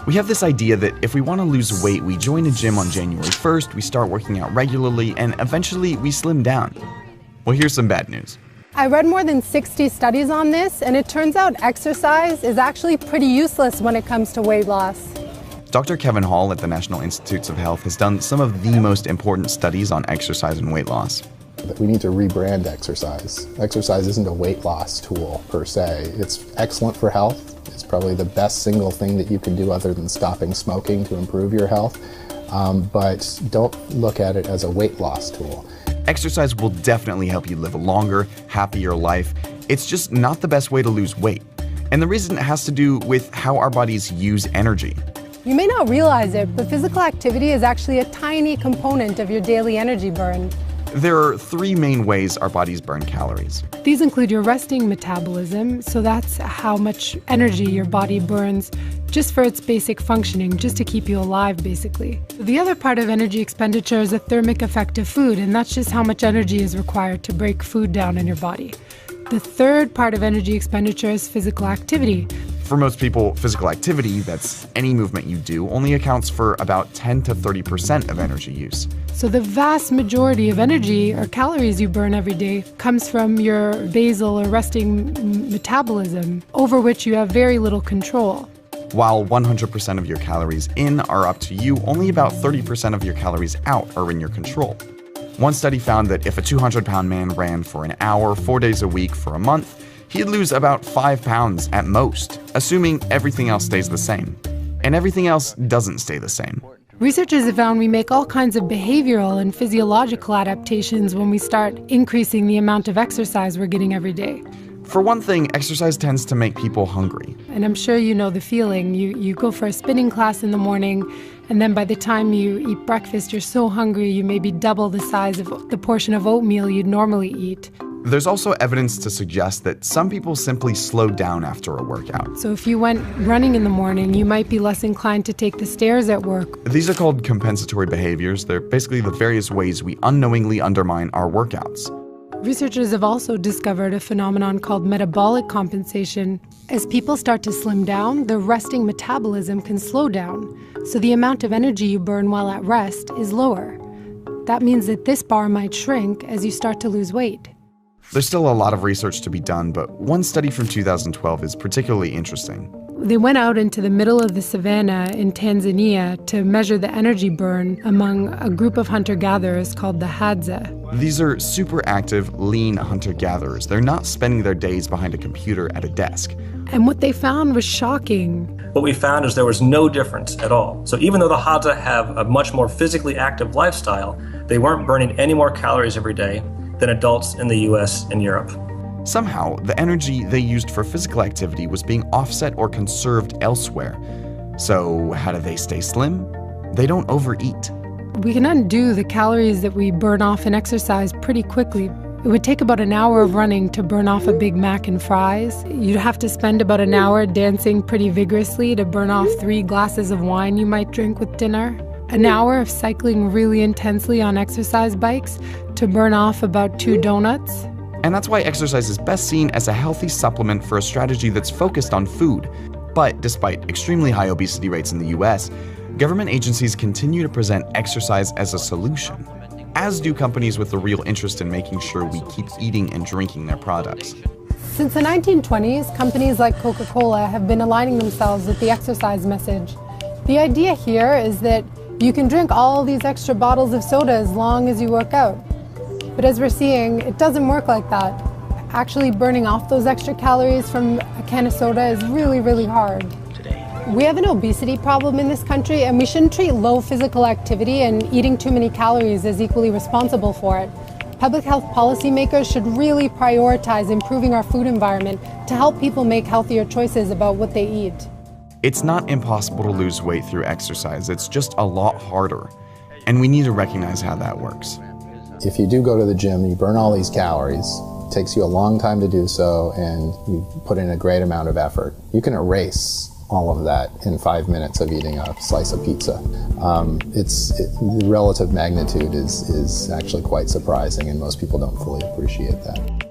We have this idea that if we want to lose weight, we join a gym on January 1st, we start working out regularly, and eventually we slim down. Well, here's some bad news. I read more than 60 studies on this, and it turns out exercise is actually pretty useless when it comes to weight loss. Dr. Kevin Hall at the National Institutes of Health has done some of the most important studies on exercise and weight loss. We need to rebrand exercise. Exercise isn't a weight loss tool per se. It's excellent for health. It's probably the best single thing that you can do other than stopping smoking to improve your health. But don't look at it as a weight loss tool. Exercise will definitely help you live a longer, happier life. It's just not the best way to lose weight. And the reason it has to do with how our bodies use energy. You may not realize it, but physical activity is actually a tiny component of your daily energy burn. There are three main ways our bodies burn calories. These include your resting metabolism, so that's how much energy your body burns just for its basic functioning, just to keep you alive, basically. The other part of energy expenditure is the thermic effect of food, and that's just how much energy is required to break food down in your body. The third part of energy expenditure is physical activity. For most people, physical activity, that's any movement you do, only accounts for about 10 to 30% of energy use. So the vast majority of energy or calories you burn every day comes from your basal or resting metabolism, over which you have very little control. While 100% of your calories in are up to you, only about 30% of your calories out are in your control. One study found that if a 200-pound man ran for an hour, 4 days a week for a month, he'd lose about 5 pounds at most, assuming everything else stays the same. And everything else doesn't stay the same. Researchers have found we make all kinds of behavioral and physiological adaptations when we start increasing the amount of exercise we're getting every day. For one thing, exercise tends to make people hungry. And I'm sure you know the feeling. You go for a spinning class in the morning, and then by the time you eat breakfast, you're so hungry you maybe double the size of the portion of oatmeal you'd normally eat. There's also evidence to suggest that some people simply slow down after a workout. So if you went running in the morning, you might be less inclined to take the stairs at work. These are called compensatory behaviors. They're basically the various ways we unknowingly undermine our workouts. Researchers have also discovered a phenomenon called metabolic compensation. As people start to slim down, their resting metabolism can slow down, so the amount of energy you burn while at rest is lower. That means that this bar might shrink as you start to lose weight. There's still a lot of research to be done, but one study from 2012 is particularly interesting. They went out into the middle of the savannah in Tanzania to measure the energy burn among a group of hunter-gatherers called the Hadza. These are super active, lean hunter-gatherers. They're not spending their days behind a computer at a desk. And what they found was shocking. What we found is there was no difference at all. So even though the Hadza have a much more physically active lifestyle, they weren't burning any more calories every day than adults in the US and Europe. Somehow, the energy they used for physical activity was being offset or conserved elsewhere. So how do they stay slim? They don't overeat. We can undo the calories that we burn off in exercise pretty quickly. It would take about an hour of running to burn off a Big Mac and fries. You'd have to spend about an hour dancing pretty vigorously to burn off 3 glasses of wine you might drink with dinner. An hour of cycling really intensely on exercise bikes to burn off about 2 donuts. And that's why exercise is best seen as a healthy supplement for a strategy that's focused on food. But despite extremely high obesity rates in the US, government agencies continue to present exercise as a solution, as do companies with a real interest in making sure we keep eating and drinking their products. Since the 1920s, companies like Coca-Cola have been aligning themselves with the exercise message. The idea here is that you can drink all these extra bottles of soda as long as you work out. But as we're seeing, it doesn't work like that. Actually burning off those extra calories from a can of soda is really, really hard. We have an obesity problem in this country, and we shouldn't treat low physical activity and eating too many calories as equally responsible for it. Public health policymakers should really prioritize improving our food environment to help people make healthier choices about what they eat. It's not impossible to lose weight through exercise, it's just a lot harder. And we need to recognize how that works. If you do go to the gym, you burn all these calories. It takes you a long time to do so, and you put in a great amount of effort. You can erase all of that in 5 minutes of eating a slice of pizza. The relative magnitude is actually quite surprising, and most people don't fully appreciate that.